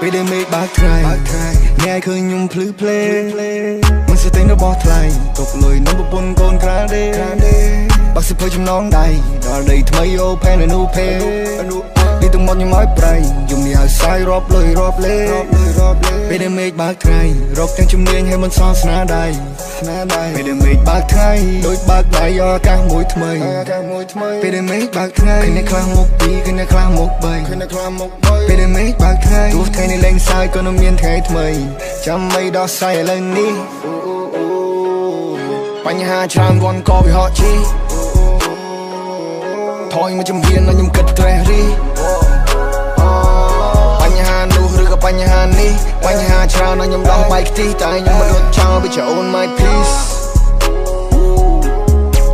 ពេលដែលមេឃបាក់ថ្ងៃអ្នកឃើញខ្ញុំភ្លឺភ្លេមិនស្ទើរនៅបោះថ្លៃទុកលុយនំប្រពន្ធកូនក្រាដេបាក់សិភើចំណងដៃដល់ដីថ្មីអូផែនអនុភេពីទាំងមកខ្ញុំឲ្យប្រៃយំនេះឲ្យសាយរាប់លុយរាប់លេពេលដែលមេឃបាក់ថ្ងៃរកទាំងជំនាញឲ្យមិនសល់ស្នាដៃពេលដែលមេឃបាក់ថ្ងៃដូចបាក់ដៃអាកាសមួយថ្មីពេលដែលមេឃបាក់ថ្ងៃឃើញអ្នកខ្លះមុខពីរឃើញអ្នកខ្លះមុខបីពេលដែលមេឃបាក់ថ្ងៃទោះថ្ងៃនេះលែងសាយក៏នៅមានថ្ងៃថ្មីចាំមិនដោះស្រាយឥឡូវនេះបញ្ហាច្រើនវ៉ាន់ក៏វាហត់ជីថយមកជំហានឲ្យខ្ញុំគិតត្រេះរីបញ្ហានោះឬក៏បញ្ហានេះបញ្ហាច្រើនឲ្យខ្ញុំដោះបាយខ្ទិះតែខ្ញុំមិនរត់ចោលពីចោល my please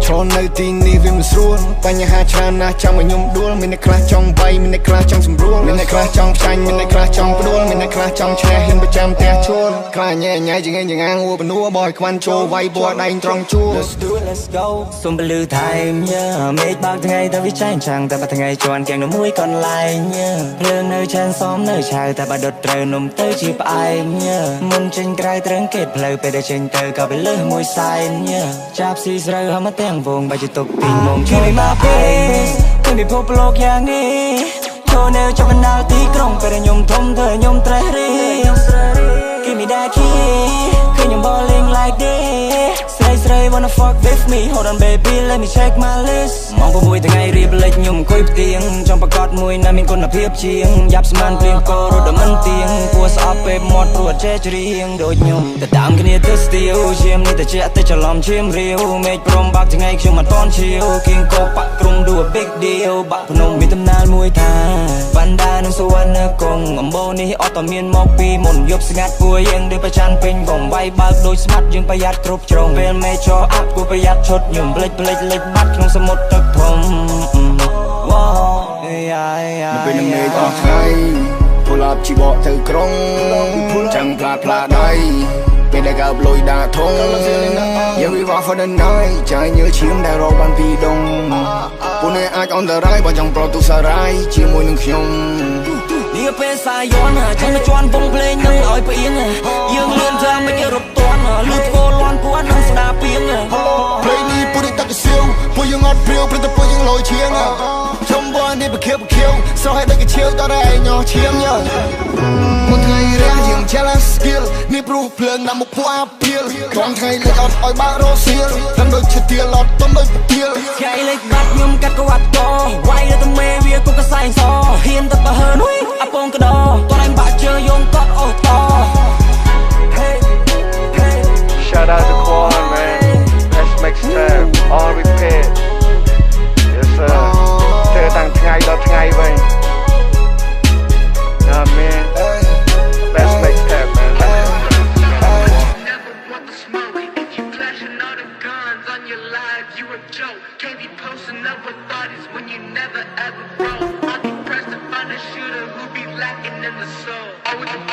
ឈរនៅទីនេះវាមិនស្រួលបញ្ហាច្រើនណាស់ចង់ឲ្យខ្ញុំដួលមានអ្នកខ្លះចង់វាយមានអ្នកខ្លះចង់សម្រួលមានអ្នកខ្លះចង់ផ្ចាញ់មានអ្នកខ្លះចង់ផ្ដួលមានអ្នកខ្លះចង់ឈ្នះហ៊ានប្រចាំផ្ទះជួលខ្លះញ៉ែញ៉ៃចង្អេងចង្អាងហួរបនួបោះឲ្យខ្វាន់ចូលវាយបួដៃត្រង់ជួល Let's do it let's go សុំបលឺថែមមេឃបាក់ថ្ងៃតែវាចែងចាំងតែបើថ្ងៃជន់ទាំងមួយកន្លែងភ្លើងនៅឆានសមនៅឆៅតែបើដុតត្រូវនំទៅជាផ្អែមមុនចេញក្រៅត្រឹងកេតផ្លូវពេលដែលចេញទៅក៏វាលើសមួយសែនចាប់ស៊ីស្រូវហើយមកទាំងវងបើជាទុកពីមុំជួយមកពេលឃើញពិភពលោកយ៉ាងនេះចូលនៅចុងកណ្ដាលទីក្រុងពេលដែលខ្ញុំធំធ្វើខ្ញុំត្រេះរីGive me that key ឃើញខ្ញុំ balling like this ស្រី wanna fuck with me Hold on baby let me check my list ម៉ោង6ថ្ងៃរៀបលេចខ្ញុំអង្គុយផ្ទៀងចង់ប្រកាសមួយណាមានគុណភាពជាងយ៉ាប់ស្មានព្រៀងកោរត់ដល់មិនទៀងគួរស្អប់ពេលមាត់ព្រោះចេះច្រៀងដូចខ្ញុំទៅតាមគ្នាទៅស្ទៀវឈាមនេះទៅជាទៅច្រឡំឈាមរាវមេឃព្រមបាក់ថ្ងៃខ្ញុំមិនតន់ឈៀវគៀងកោបាក់ក្រុង do a big deal បាក់ភ្នំមានដំណើរមួយថាបណ្ដានឹងសវណ្ណកងអំបូរនេះអត់តមានមកពីមុនយប់ស្ងាត់ពួយយើងដូចប្រច័នពេញបងវាយបើកដូចស្មាត់យើងប្រយ័ត្នគ្រប់ជ្រុងពេលមេចោអាប់គួរប្រយ័ត្នឈុតខ្ញុំផ្លេចលេចបាត់ក្នុងសមុទ្រទឹកធំនៅពេលមេឃអស់ថ្ងៃពុលអប់ជីវកទៅក្រុងចាំផ្លាដៃពេលដែលកើបលុយដាក់ធុង Yeah we rock for the night ចាយញើឈាមដែលរកបានពីដងពួកអ្នកអាចអន្តរាយបើចង់ប្រទូសារាយជាមួយនឹងខ្ញុំនេះពេលសាយ័នចាំមកជន់វងភ្លេងនឹងឲ្យផ្អៀងយើងលឿនចាំមិនគេរត់តាន់លឺគោលាន់ពួននឹងស្ដាប់ពីងភ្លេងនេះពួកនេះតាក់សៀវពួកយើងអត់ព្រាវព្រឹកតែពួកយើងលយឈៀងខ្ញុំបងនេះបខៀវស្រស់ឲ្យដូចកឈៀវតរឯងញ៉ោឈៀងមួយថ្ងៃរះយើង challenge skill នេះព្រោះភ្លើងដាក់មុខពួកអាភៀលត្រង់ថ្ងៃលេខអត់ឲ្យបាក់រស់សៀលតាមដូចជាទៀលអត់ទំដូចពទៀលថ្ងៃលេខបាត់ខ្ញុំកាត់ក្បាត់កវាយទៅមេវាគុកកសែងសហ៊ានទៅបើហើនុយអាពងកដោតរឯងបាក់ជើយងកត់អូត Shout out to Quan man Let's make time all repair Yes sir ធ្វើតាំងថ្ងៃដល់ថ្ងៃវិញ Nah man Let's make time man Never want the smoke if you flashing all the guns on your life you a joke can't be posting up with bodies when you never ever broke I'll be pressed to find a shooter who be lacking in the soul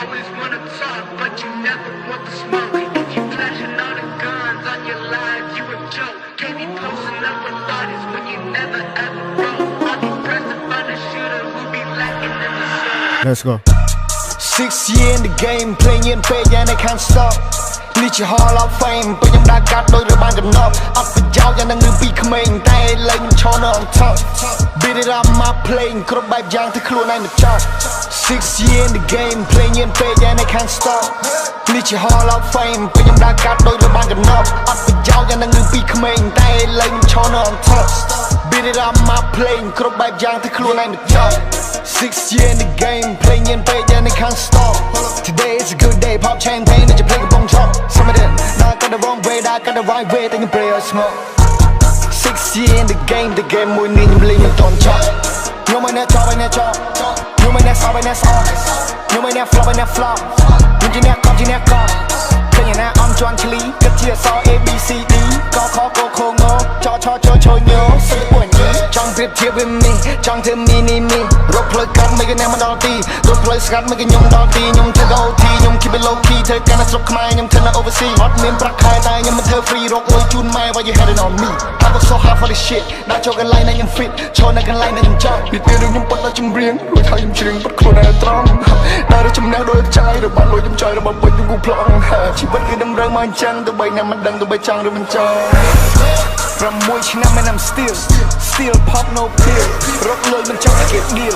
always wanna talk but you never want the smoke if you flashing all the guns on your life you a joke can't be posting up with bodies when you never ever broke I'll be pressed to find a shooter who be lacking in the soul Let's go 6 years in the game playing in page and I can't stop នេះជា Hall of Fame ពេលខ្ញុំដើរកាត់ដោយរបានកំណត់អត់ប្រយោជន៍យ៉ាងនឹងឬពីក្មេងតែលេងឈរនៅ on top Beat it up my playing គ្រប់បែបយ៉ាងទៅខ្លួនឯងមកចោល 6 years in the game playing in page and I can't stop នេះជា Hall of Fame ពេលខ្ញុំដើរកាត់ដោយរបានកំណត់អត់ប្រយោជន៍យ៉ាងនឹងឬពីក្មេងតែលេងឈរនៅ on top Beat it up my playing គ្រប់បែបយ៉ាងទៅខ្លួនឯងមកចោល 6 years in the game playing in page and I can't stop Today is a good day pop champagne ដែលជាភ្លេងកំពុងឆក់ Some of them not got the wrong way I got the right way តែខ្ញុំ play or smoke 6 years in the game មួយនេះខ្ញុំលេងមិនតន់ចប់ខ្ញុំមិនអ្នកចប់ហើយអ្នកចប់ខ្ញុំមិនអ្នកសោបហើយអ្នកសោបខ្ញុំមិនអ្នក flop ហើយអ្នក flop ខ្ញុំជាអ្នកកប់ជាអ្នកកប់ ឃើញឯណាអំជន់ឈ្លីគិតជាអក្សរ A B C D កខកខងចឆជញសិលពួនញីចង់ប្រៀបធៀបវាមីចង់ធ្វើមីនីមីរកផ្លូវកាត់មិនគេណែមកដល់ទីរកផ្លូវស្កាត់មិនគេខ្ញុំដល់ទីខ្ញុំធ្វើ OT ខ្ញុំ keep it low key ធ្វើការនៅស្រុកខ្មែរខ្ញុំធ្វើនៅ overseas អត់មានប្រាក់ខែតែខ្ញុំមិនធ្វើ free រកលុយជូនម៉ែ why you hating on me I work so hard for this shit ដាក់ចូលកន្លែងដែលខ្ញុំ fit ឈរនៅកន្លែងដែលខ្ញុំចង់ពីពេលខ្ញុំបត់ដល់ចម្រៀងរួចហើយខ្ញុំច្រៀងបត់ខ្លួនឲ្យត្រង់ដល់ចំណេះដោយចាយរបស់លុយខ្ញុំចាយរបស់ពេញខ្ញុំគូប្លង់ជីវិតគឺតម្រូវមកអញ្ចឹងទោះបីអ្នកមិនដឹងទោះបីចង់ឬមិនចង់6 ឆ្នាំ and I'm still pop no pill រកលុយមិនចង់ឲ្យគេ deal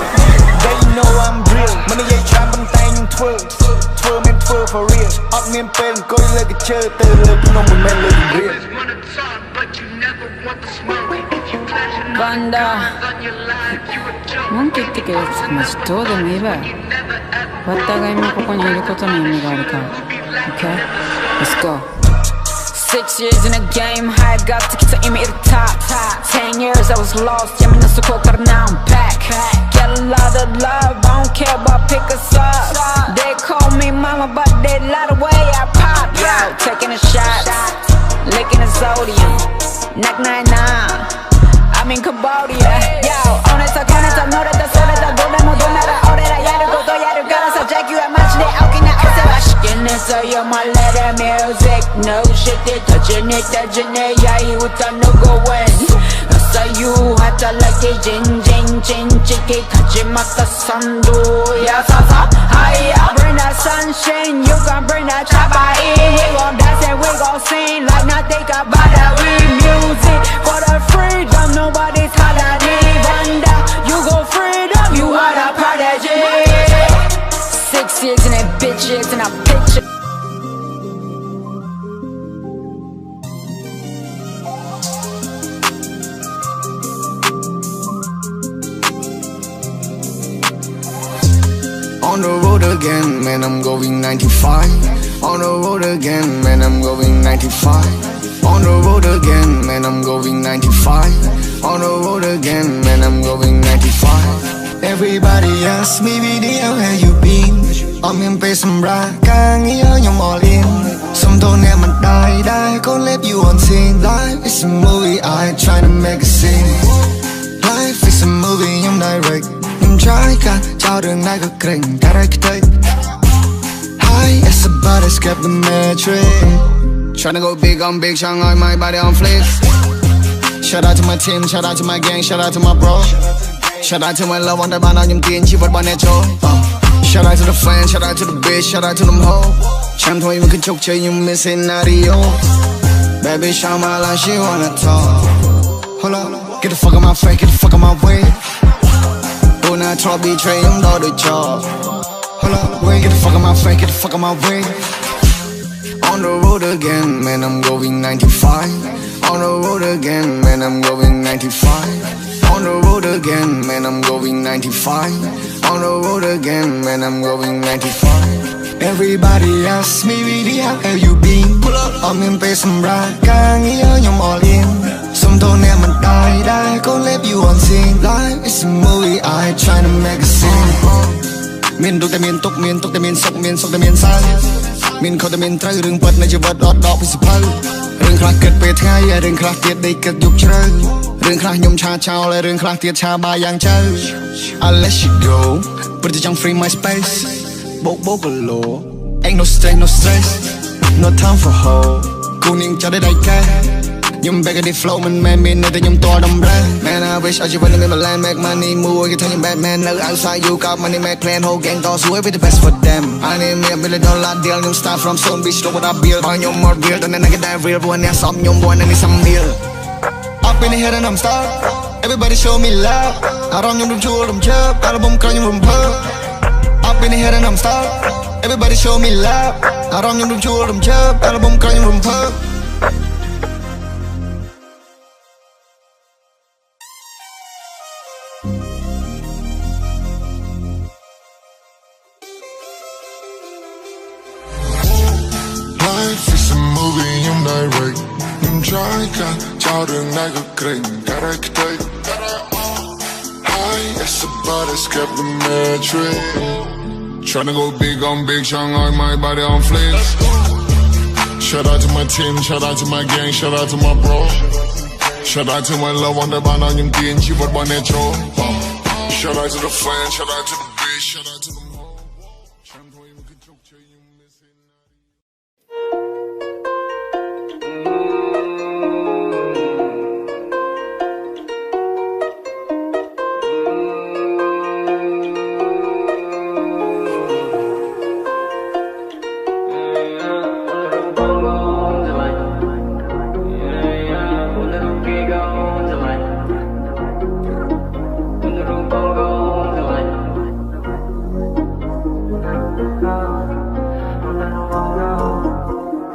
they know I'm real មិននិយាយច្រើនប៉ុន្តែខ្ញុំធ្វើមិនធ្វើ for real អត់មានពេលអង្គុយលើកជើទៅលើភ្នំមិនមែនលើគម្រាម wanna talk, but you never want the smoke. If you flashing Banda. on your life, you a joke. 文句言ってくる話どうでもいいわよ。お互いもここにいることに意味があるから。Okay? Let's go. 6 years in the game, high got to get to aim at the top. 10 years I was lost, yeah, I'm so cold, but now I'm back. Get a lot of love, I don't care about pick us up. They call me mama, but they lie the way I pop. Yo, taking a shot, licking a sodium. Neck 99, I'm in Cambodia. Yo, on it, know that the soul that the golden mo do nada. All that I gotta go, gotta gotta subject you. I match that out, can I also rush? So you're my letter music. No shit, they touching it, yeah, you with the no go win. So you had to like it, jing, chicky, touching my sandu. Yeah, so, high, bring that sunshine, you can bring that chopper in. We gon' dance and we gon' sing like nothing about that. We music for the freedom, nobody's holiday. Wonder, you go freedom, you are the prodigy. 6 years and that bitches and I picture. On the road again, man, I'm going 95. On the road again, man, I'm going 95. On the road again, man, I'm going 95. On the road again, man, I'm going 95. Everybody asks me, video, where you been? I'm in place, I'm right, can't hear you all in. Some don't ever die, gon' let you on scene. Life is a movie, I try to make a scene. Life is a movie, I'm direct. I'm trying to tell the nigga crank, character. High as a body, escape the matrix. Tryna go big on big, Shanghai, my body on flicks. Shout out to my team, shout out to my gang, shout out to my bro. Shout out to my love on the band, I'm team, she would want it all. Shout out to the fans, shout out to the bitch, shout out to them hoes. Champ told you can choke chain, you missing audio. Baby, shout my line, she wanna talk. Hold up, get the fuck out my face, get the fuck out my way. When I try to betray him, do the job. Hold up, wait, get the fuck out my face, get the fuck out my way. On the road again, man, I'm going 95. On the road again, man, I'm going 95. On the road again, man, I'm going 95. On the road again, man, I'm going 95. Everybody asks me, really, how have you been? Pull up, I'm in place, I'm right, can't hear you all in. Some don't ever die, gon' let you on scene. Life is a movie, I try to make a scene. មានទុកតែមានទុកមានទុកតែមានសុខមានសុខតែមានសៅមានខុសតែមានត្រូវរឿងពិតនៃជីវិតអត់ដកពីសភៅរឿងខ្លះគិតពេលថ្ងៃហើយរឿងខ្លះទៀតដេកគិតយប់ជ្រៅរឿងខ្លះខ្ញុំឆាចោលហើយរឿងខ្លះទៀតឆាបាយយ៉ាងចៅ I'll let you go ព្រោះតែចង់ free my space បោកគីឡូ Ain't no stress no time for hoe គូនាងចង់ได้កែខ្ញុំ back at the flow មិនមែនមានតែខ្ញុំតដំរែ Man I wish I should win in my land make money move គេថាខ្ញុំ bad man នៅ outside you got money make plan whole gang តស៊ូ with the best for them I need me a $1 million deal ខ្ញុំ start from Zone Beach ទៅ what I build បងខ្ញុំ more real តែអ្នកគេដែរ real ព្រោះអ្នកសំខ្ញុំព្រោះអ្នកនេះសំ meal Up in the head and I'm star Everybody show me love អារម្មណ៍ខ្ញុំរំជួលរំជើបអាល់ប៊ុមក្រោយខ្ញុំរំភើប Up in the head and I'm star Everybody show me love អារម្មណ៍ខ្ញុំរំជួលរំជើបអាល់ប៊ុមក្រោយខ្ញុំរំភើប Life is a movie, I'm direct. I'm trying to tell the nigga crank, character. High as a body, escape the matrix. Tryna go big on big, Shanghai, my body on flicks. Shout out to my team, shout out to my gang, shout out to my bro. Shout out to my love on the band on yung teen, she would want it show. Shout out to the fans, shout out to the bitch, shout out to the mom.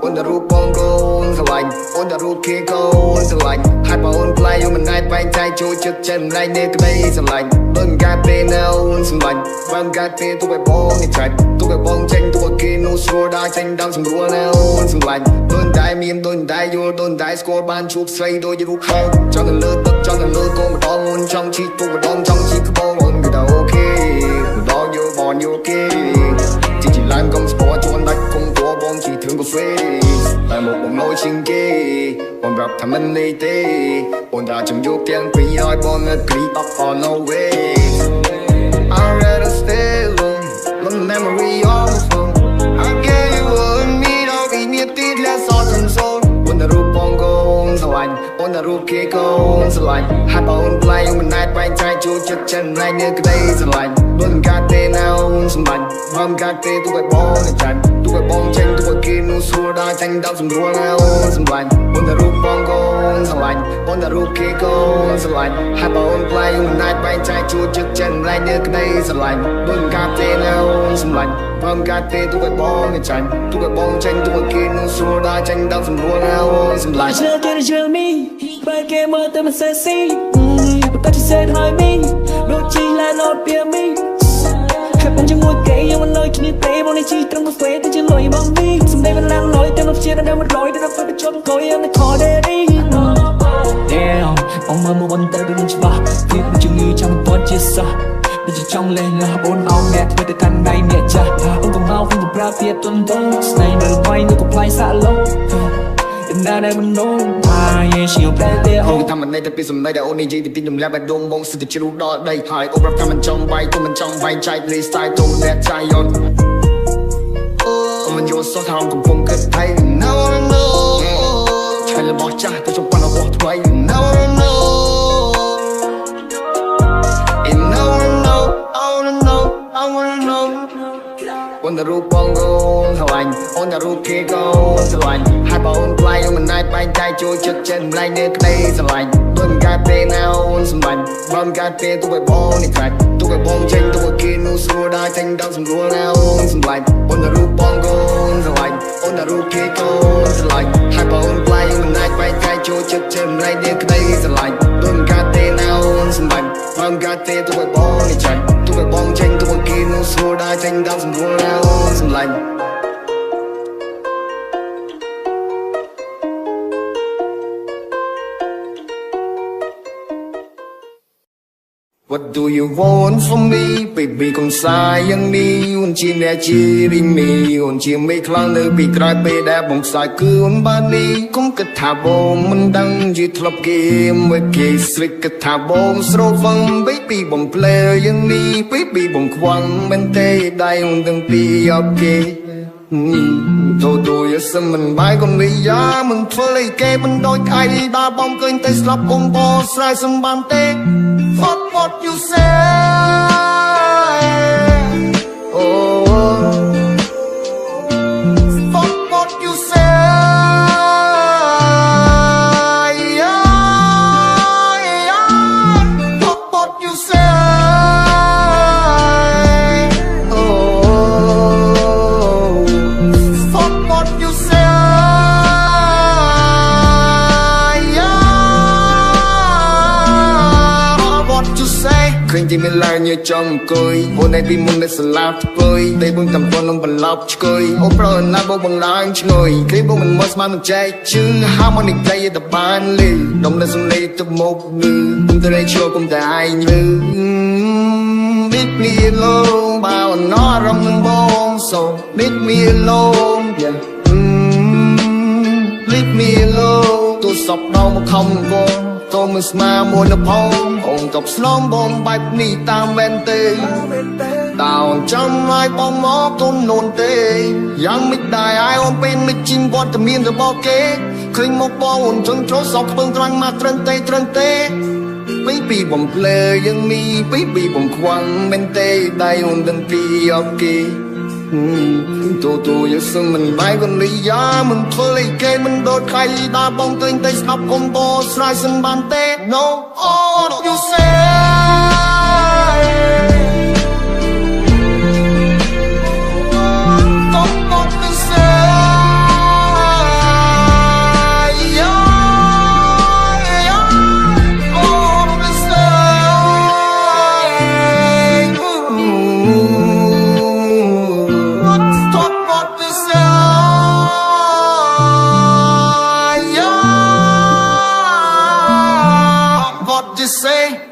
Ôn taรูปបងកូនស្រឡាញ់អូនតារូបគេកូនស្រឡាញ់ហើយបើអូនផ្លាយយំមិនអាចបែងចែកចូលចិត្តចិនម្លែងនេះក្តីស្រឡាញ់ដូចកាពេលនៅអូនស្រឡាញ់បើកាពេលទុកឲ្យបងនេះចាច់ទុកឲ្យបងចេញទុកឲ្យគេនោះស្រួលដល់ចេញដល់ស្រួលនៅអូនស្រឡាញ់ដូចតែមានដូចតែយល់ដូចតែស្គាល់បានជួបស្រីដូចរូបហោចង់ទៅលើទឹកចង់ទៅលើកូនម្ដងអូនចង់ជីកពុកម្ដងចង់ជីកក្បោអូនក៏ទៅអូខេម្ដងយល់បងយល់គេជីឡើងកុំស្ពតជួនដាច់គុំតួបងជីធឿងកាហ្វេតែមកបងលយជាងគេបងប្រាប់ថាមិនលេទេអូនថាចង់យកទាំងពីរឲ្យបងអត់គ្រីត on no way I'd rather stay alone the memory of the phone I gave you and me ដល់ពីនេះទីលាសអត់សំសូនអូនថារូបបងកូនស្រឡាញ់អូនថារូបគេកូនស្រឡាញ់ហើយបើអូនផ្លែមិនអាចបែងចែកចូលចិត្តចិនម្លែងនេះក្តីស្រឡាញ់ដូចកាទេណាអូនសម្លាញ់បើកាទេទុកឲ្យបងចាច់ទុកឲ្យបងចេញទុកឲ្យគេនោះស្រួលដល់ចាញ់ដល់ស្រួលណាអូនសម្លាញ់អូនថារូបបងកូនស្រឡាញ់អូនថារូបគេកូនស្រឡាញ់ហើយបើអូនផ្លែមិនអាចបែងចែកចូលចិត្តចិនម្លែងនេះក្តីស្រឡាញ់ដូចកាទេណាអូនសម្លាញ់បើកាទេទុកឲ្យបងចាញ់ទុកឲ្យបងចេញទុកឲ្យគេនោះស្រួលដល់ចាញ់ដល់ស្រួលណាអូនសម្លាញ់ Chill me បើគេមើលទៅមិនសេស៊ីbut that you said hi me ដូចជីឡានអត់ពីមីហើយបងជាមួយគេយើងមិនលយគ្នាទេបងនេះជីត្រឹមកាហ្វេទៅជាលុយបងមីសំដីមិនឡើងលុយតែមកជាដល់មិនលុយដល់ទៅជប់កុយអត់ខដេរី Damn បងមើលមកបន្តទៅមិនច្បាស់ពីជំងឺចាំពត់ជាសោះដូចចង់លេងលះអូនអោនអ្នកធ្វើទៅកាន់ដៃអ្នកចាស់អូនកុំមកវិញប្រាប់ទៀតទុនទៅស្នេហ៍នៅវាយនៅកំ plai សាក់ឡូណាស់ដែលមិននោះថាយេជាប្រែទេអូនថាមិនតែពីសំណេរដែលអូននិយាយពីទីជំលាប់បែបដងបងសិតជ្រុះដល់ដីហើយអូនប្រាប់ថាមិនចង់វាយទៅមិនចង់វាយចែកលេស្ទាយទៅអ្នកចាយអូនអូនយកសោះថាកំពុងគិតថៃ No no ឆ្លរបស់ចាស់ទៅជុំប៉ុនរបស់ថ្មី No no And no no oh no I wanna know អូនតារូបបងកូនស្រឡាញ់អូនតារូបគេកូនស្រឡាញ់ហើយបើអូនផ្លាយអូនមិនអាចបែងចែកចូលចិត្តចិនម្លែងនេះក្តីស្រឡាញ់ដូចកាទេណាអូនសម្លាញ់បើកាទេទុកឲ្យបងនេះខ្លាច់ទុកឲ្យបងចេញទុកឲ្យគេនោះស្រួលដល់ចេញដល់ស្រួលណាអូនសម្លាញ់អូនតារូបបងកូនស្រឡាញ់អូនតារូបគេកូនស្រឡាញ់ហើយបើអូនផ្លាយអូនមិនអាចបែងចែកចូលចិត្តចិនម្លែងនេះក្តីស្រឡាញ់ដូចកាទេណាអូនសម្លាញ់បើកាទេទុកឲ្យបងនេះចាច់ទុកឲ្យបងចេញទុកឲ្យគេនោះស្រួលដល់ចេញដល់ស្រួលណាអូនសម្លាញ់ What do you want from me baby កុំសាយយ៉ាងនេះអូនជាអ្នកជារីមីអូនជាមេខ្លាំងនៅពីក្រោយពេលដែលបងផ្សាយគឺអូនបាននេះកុំគិតថាបងមិនដឹងជាធ្លាប់គេមួយគេស្រេចគិតថាបងស្រវឹង baby បងផ្លែយ៉ាងនេះ baby បងខ្វាំងមែនទេដៃអូនទាំងពីរអត់គេទៅយសមិនបាយកុំនិយាយមិនធ្វើអីគេមិនដូចថៃដល់បងឃើញតែស្លាប់បងបោស្រ័យសំបានទេ Fuck what you say Oh Fuck what you say Fuck what you say Oh Fuck what you sayឃើញទីមានឡើងញើចង់អង្គុយអូនឯងពីមុនដែលស្លាប់ធ្វើយតែបងតំពន់នឹងបន្លប់ឆ្កុយអូប្រណាបងបងឡើងឈ្ងុយគេបងមិនមកស្មាននឹងចែកជឿ harmonic តែយតែបានលឺដុំនៅសំឡេងទឹកមកលឺគុំតែឈរគុំតែឯងលឺ Leave me alone បើអនរំនឹងបង so leave me alone yeah leave me alone ទូសពដល់មកខំកងតោមិនស្មាមួយនៅផងអូនក៏ស្លងបងបែបនេះតាមមែនទេតើអូនចាំឲ្យបងមកទុននូនទេយ៉ាងមិនដែរឲ្យអូនពេលមិនជីងវត្តមានរបស់គេឃើញមកបងអូនចង់ចូលសពពឹងត្រាំងមកត្រឹមទេពីបំភ្លើយ៉ាងនេះពីបំខ្វាំងមែនទេដៃអូនដឹងពីអបគេទូយកសឹងមិនបាយកលីយ៉ាមិនធ្វើអីគេមិនដូចใครដាបងទិញតែស្ដាប់កុំបោស្រ័យសឹងបានទេ No all you say say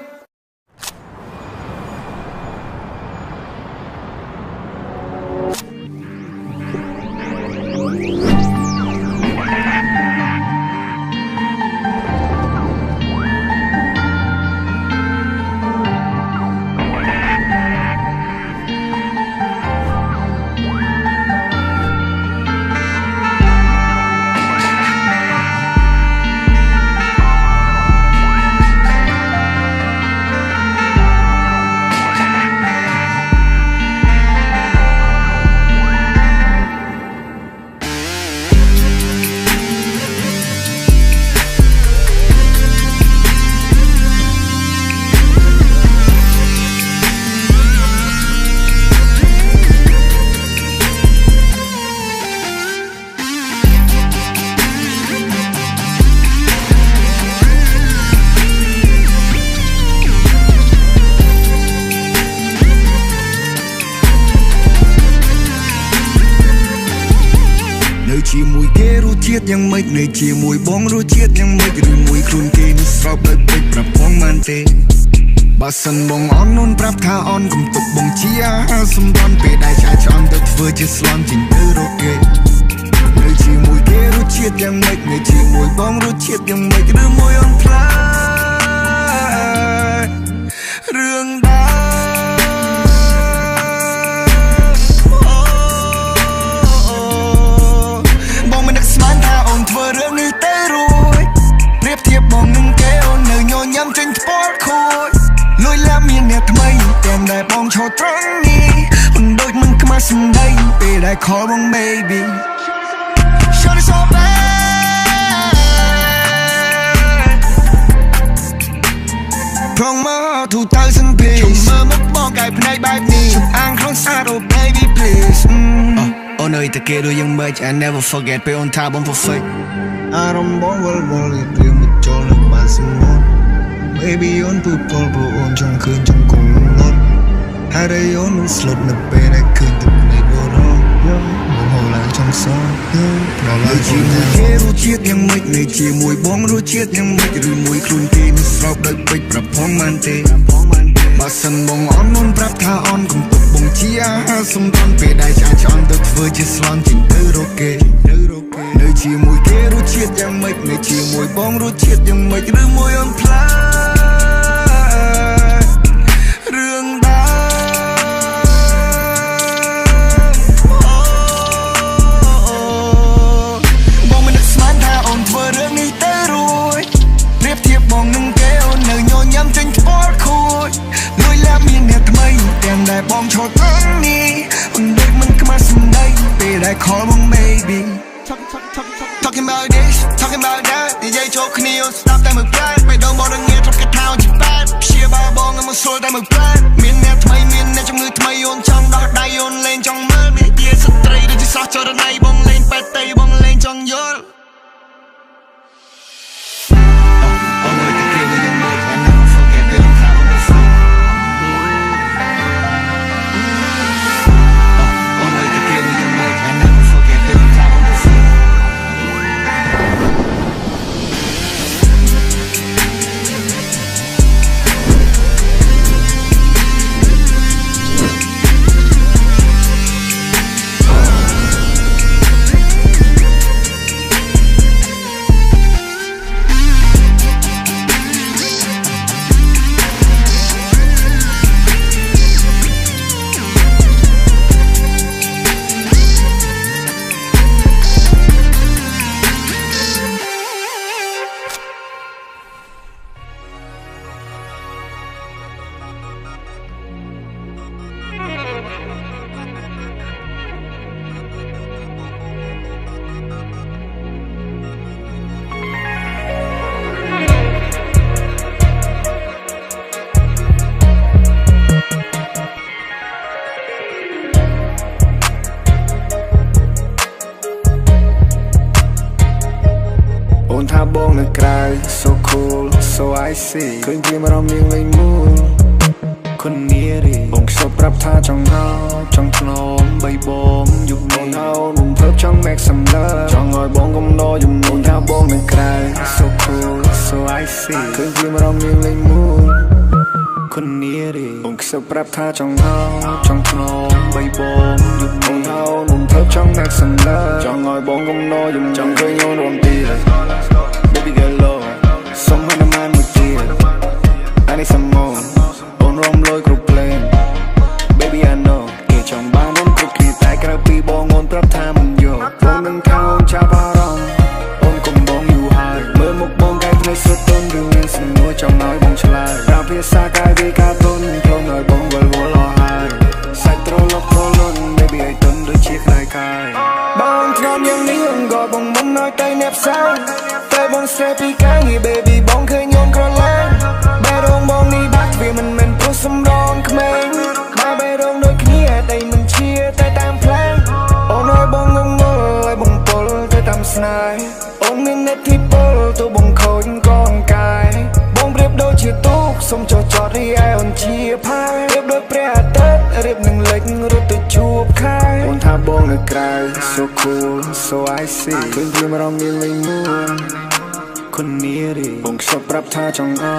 ជាមួយគេរសជាតិយ៉ាងម៉េចនៅជាមួយបងរសជាតិយ៉ាងម៉េចឬមួយខ្លួនគេនេះស្រោបដោយពេកប្រាប់ផងមិនទេបើសិនបងអន់នូនប្រាប់ថាអន់កុំទុកបងជាអាហារសម្រន់ពេលដែលឆាឆ្អន់ទៅធ្វើជាស្លន់ចេញទៅរកគេនៅជាមួយគេរសជាតិយ៉ាងម៉េចនៅជាមួយបងរសជាតិយ៉ាងម៉េចឬមួយអន់ផ្លារឿងធ្វើរឿងនេះទៅរួចប្រៀបធៀបបងនឹងគេអូននៅញញឹមចេញថ្ពាល់ខូចលួយឡាមានអ្នកថ្មីតែដែលបងឈរត្រង់នេះមិនដូចមិនខ្មាស់សម្ដីពេលដែល call បង baby Shut it so bad ព្រមមក2000 piece មើលមកបងកែភ្នែកបែបនេះអាងខ្លួនស្អាត oh baby please Oh no, it's a kid who young much I never forget Pay on top, I'm perfect I don't ball It feel me all like passing on Baby on people bro on trong khơi trong cùng ngon Hai đây on slot nập bê này khơi tập này đồ đó Một hồ lại trong gió Đó là chỉ mùi kế rô chiết yang mịch Này chỉ mùi bóng rô chiết yang mịch Rồi mùi khuôn kê nó srop đợi bích Rạp phong man têបើសិនបងអន់នូនប្រាប់ថាអន់កុំទុកបងជាអាហារសម្រន់ពេលដែលឆាឆ្អន់ទៅធ្វើជាស្លន់ចេញទៅរកគេនៅជាមួយគេរសជាតិយ៉ាងម៉េចនៅជាមួយបងរសជាតិយ៉ាងម៉េចឬមួយអន់ផ្លារឿងដើមបងមិននឹកស្មានថាអូនធ្វើរឿងនេះទៅរួចប្រៀបធៀបបងនឹងគេអូននៅញញឹមចេញថ្ពាល់ខូចមានអ្នកថ្មីទាំងដែលបងឈរត្រង់នេះមិនដូចមិនខ្មាស់សម្ដីពេលដែល call បង baby Talking about this talking about that និយាយចូលគ្នាស្ដាប់តែមួយផ្លែបេះដូងបងរងាត្រកថាជាប៉ែតព្យាបាលបងឲ្យមកស្រួលតែមួយផ្លែមានអ្នកថ្មីមានអ្នកជំងឺថ្មីអូនចង់ដោះដៃអូនលេងចង់មើលមានជាស្ត្រីដូចជាសោះចរណៃបងលេងប៉ែតតៃបងលេងចង់យល់ នថាបងនៅក្រៅ so cool so icy ឃើញព្រាមអារម្មណ៍នាងលេងមូលคนนี้ดิបងខ្សត់ប្រាប់ថាចង់ហៅចង់ធ្នមបីបងយុគនេះហៅនំភើបចង់ make some love ចង់ឲ្យបងកុំដយំនួនថាបងនៅក្រៅ so cool so icy ឃើញព្រាមអារម្មណ៍នាងលេងមូលคนนี้ดิបងខ្សត់ប្រាប់ថាចង់ហៅចង់ធ្នមបីបងយុគនេះហៅនំភើបចង់ make some love ចង់ឲ្យបងកុំដយំចង់ឃើញអូនរួមទៀត baby girl low សុំឲ្យណាស់មួយទៀត I need some more អូនរំលយគ្រប់ភ្លេង baby I know គេចង់បានអូនគ្រប់គ្នាតែក្រៅពីបងអូនប្រាប់ថាមិនយកបងនឹងថាអូនចាប់អារម្មណ៍អូនកុំបងយូរហើយមើលមុខបងកាយភ្នែកសុទ្ធទន់ឬមានសំណួរចង់ឲ្យបងឆ្លើយប្រើភាសាកាយវាការទន់ខ្លួនឲ្យបងវល់វល់អស់ហើយសាច់ត្រឡប់ត្រលន់ baby ឲ្យទន់ដូចជាខ្លាយកាយបងធ្នមយ៉ាងនេះអង្កបងមិនឲ្យតែអ្នកផ្សាយតែបងស្រែពីកាយ baby បងឃើញអូនក្រឡានបែរងបងនេះបាក់វាមិនមែនព្រោះសម្រងក្មេងមកបែរងដូចគ្នាតែមិនជាតែតាមផ្លែអូនឲ្យបងងងល់ឲ្យបងពលទៅតាមស្នេហ៍អូនមានអ្នកទីពលទៅបងខូចកងកាយបងប្រៀបដូចជាទូកសុំចោះចតរីឯអូនជាផាយប្រៀបដូចព្រះអាទិត្យរៀបនឹងលិចរត់ទៅជួបខែអូនថាបងនៅក្រៅ so cool so icy ឃើញព្រាមអារម្មណ៍នាងលេងមូលคนนี้ดิបងខ្សត់ប្រាប់ថាចង់អោ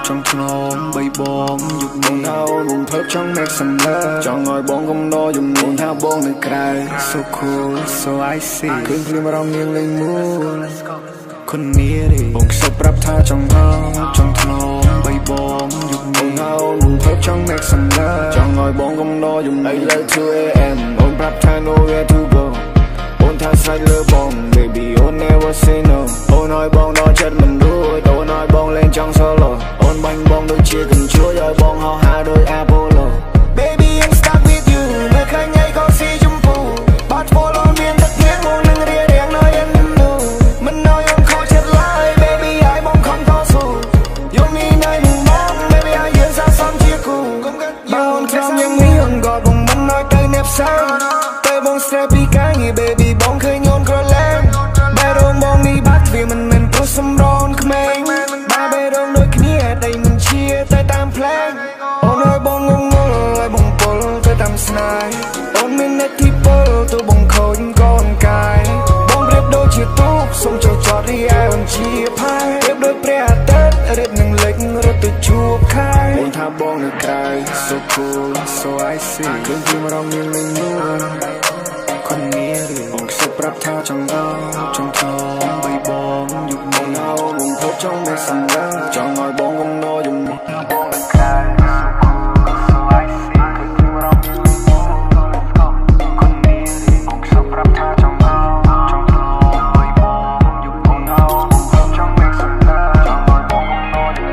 ចង់ធ្នមបីបងយុគនេះហៅនំភើបចង់ make some love ចង់ឲ្យបងកុំដយំនួនថាបងនៅក្រៅ so cool so icy ឃើញព្រាមអារម្មណ៍នាងលេងមូលคนนี้ดิបងខ្សត់ប្រាប់ថាចង់អោចង់ធ្នមបីបងយុគនេះហៅនំភើបចង់ make some love ចង់ឲ្យបងកុំដយំនួនឥឡូវ 2am អូនប្រាប់ថា nowhere to goអូនថាស្រេចលើបង baby អូន never say no អូនឲ្យបងដល់ចិត្តមិនរួចអូនឲ្យបងលេងចង់ solo អូនបាញ់បងដូចជាកញ្ជួយឲ្យបងហោះហើរដូច Apollo baby I'm stuck with you នៅខាងញ៉ៃក៏ស៊ីជម្ពូបាត់ពលអូនមានទឹកភ្លៀងមកនឹងរៀបរៀងនៅយ៉ាងនោះមិនឲ្យអូនខូចចិត្តឡើយ baby ឲ្យបងខំតស៊ូយំនេះនៅនឹងបង baby ឲ្យយើងសន្សំជាគូបើអូនត្រង់យ៉ាងនេះអូនក៏បងមិនឲ្យទៅអ្នកផ្សេងតែបងស្រែពីកាយ baby បងឃើញអូនក្រឡានបែរងបងនេះបាត់វាមិនមែនព្រោះសម្រងក្មេងបែរងដូចគ្នាតែមិនជាតែតាមផ្លែងអូនឲ្យបងងងល់ឲ្យបងពលទៅតាមស្នេហ៍អូនមានអ្នកទីពលទៅបងខូចកងកាយបងប្រៀបដូចជាទូកសុំចោះចតរីឯអូនជាផាយប្រៀបដូចព្រះអាទិត្យរៀបនឹងលិចរត់ទៅជួបខែអូនថាបងនៅក្រៅ so cool so icy ឃើញព្រាមអារម្មណ៍នាងលេងមូលคนนี้ดิបងខ្សត់ប្រាប់ថាចង់អោចង់ធ្នមបីបងយុគនេះហៅនំភើបចង់ make some love ចង់ឲ្យបងកុំដយំនួនបងនៅក្រៅ so icy ឃើញព្រាមអារម្មណ៍នាងលេងមូលคนนี้ดิបងខ្សត់ប្រាប់ថាចង់អោចង់ធ្នមបីបងយុគនេះហៅនំភើបចង់ make some love ចង់ឲ្យបងកុំដយំនួន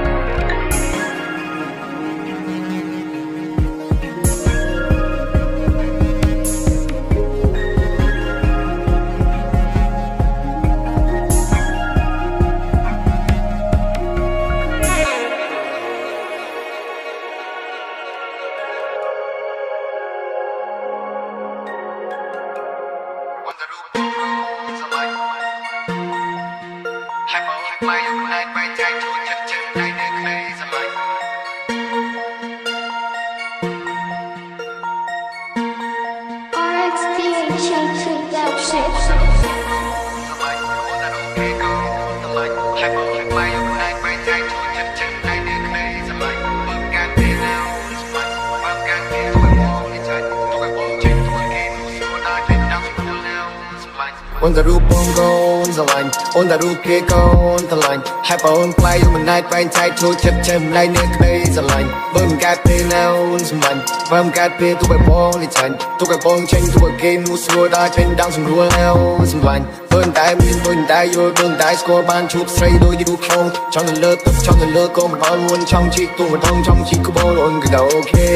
អូនតារូបបងកូនស្រឡាញ់អូនតារូបគេកូនស្រឡាញ់ហើយបងអូនផ្លៃមិនណែតបែងចែកជួយចិត្តចេះម្លែងនេះក្ដីស្រឡាញ់បើមិនកើតពេលណាអូនសម្លាញ់បើមិនកើតពេលទូបែបងនេះចាញ់ទូបែបងចេញទូបែគេនោះស្រួលដល់ចេញដងស្រួលណាអូនសម្លាញ់បើតែមានបើតែយល់បើតែស្គាល់បានជួបស្រីដូចយូរក្នុងចង់ទៅលើទឹកចង់ទៅលើកុំបល់មួនចង់ជីកទូម្ដងចង់ជីកក្បោអូនក៏ដល់អូខេ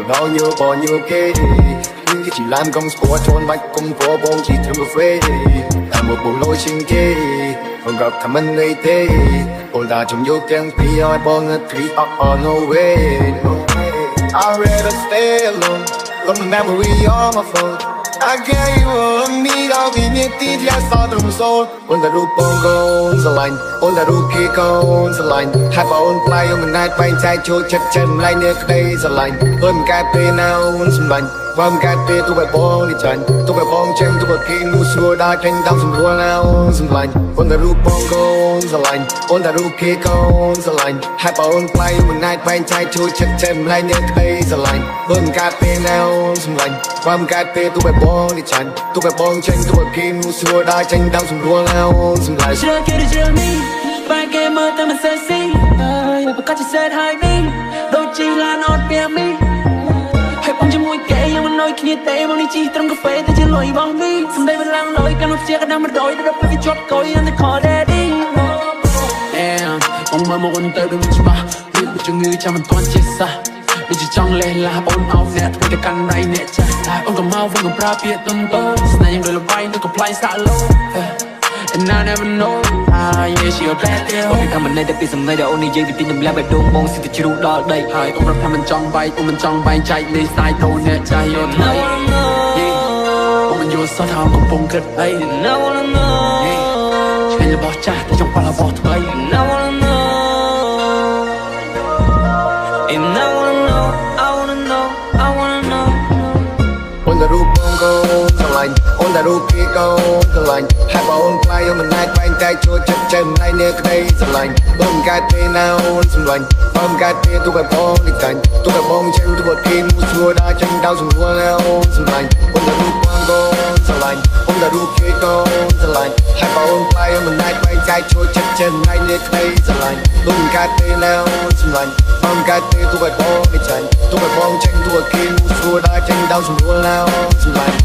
បងញូបងញូគេគេchỉ làm công sport trốn bạch cùng của bông chỉ thêm một phê là một bộ lôi sinh kê không gặp thầm anh gây tê ôn ta trong vô tiếng phi oi bong a three up on no way I'd rather stay alone from the memory on my phone I gave you me đau vì nhẹ tí theo sao đồng số ôn ta ru bông gôn sờ lạnh ôn ta ru kia gôn sờ lạnh hai bà ôn play ôn night bay trái chua chật chân lại nhẹ đây sờ lạnh ôn cái pe nào ôn sờ lạnh vâng cái pe tu bài bông đi chân tu bài bông chân tu bài kia nu xua đa chân đau sầm đua nào ôn sờ lạnh ôn ta ru bông gôn sờ lạnh ôn ta ru kia gôn sờ lạnh hai bà ôn play ôn night bay trái chua chật chân lại nhẹ đây sờ lạnh ôn cái pe nào ôn sờ lạnh vâng cái pe tu bài bông đi chân tu bài bông chân tu bài kia nu xua đa chân đau sầm đua nào ôn sờ lạnh Should get it, should me. Bài game mơ ta mình sẽ see. But catch you said hi me. Đôi chỉ là not be me. Hãy bông cho môi kể nhưng mà nói khi tệ bông đi chi trong cà phê ta chỉ lôi bông mi. Xong đây vẫn lăng lối càng lúc chia cả năm mà đôi đã đập cái chót coi anh ta khó để đi. Ông mơ một con tơ đừng chỉ ba. Biết một chừng người cha mình toàn chết xa. Đi chỉ trong lệ là bốn áo nét với cái căn này nét cha. Ông cầm mau vẫn còn bra biết tâm tơ. Này những người là bay nó còn play xa lâu. And I never know, yeah, she a bad girl. Ôi thằng mình đây đã bị sầm ngay đã ôn đi dây vì tin nhầm lẽ bài đôn bông xin tự chịu đó đây. Hai ông rap mình trong bay chạy lên sai đâu nè chạy yo thấy. Ông mình vô sao thao cùng bông kết ấy. Chuyện là bỏ cha thì trong qua là bỏ thôi. And I wanna know, I wanna know, I wanna know. ôn ta ru bông gôn sờ lạnh ôn ta ru kia gôn sờ lạnh hai bà ôn play ôn mình night bay trái chua chật chân lại nhẹ đây sờ lạnh ôn cái pe nào ôn sờ lạnh ôn cái pe tu bài bông đi chân tu bài bông chân tu bài kia nu xua đa chân đau sầm đua nào ôn sờ lạnh ôn ta ru bông gôn sờ lạnh ôn ta ru kia gôn sờ lạnh hai bà ôn play ôn mình night bay trái chua chật chân lại nhẹ đây sờ lạnh ôn cái pe nào ôn sờ lạnh ôn cái pe tu bài bông đi chân tu bài bông chân tu bài kia nu xua đa chân đau sầm đua nào sờ lạnh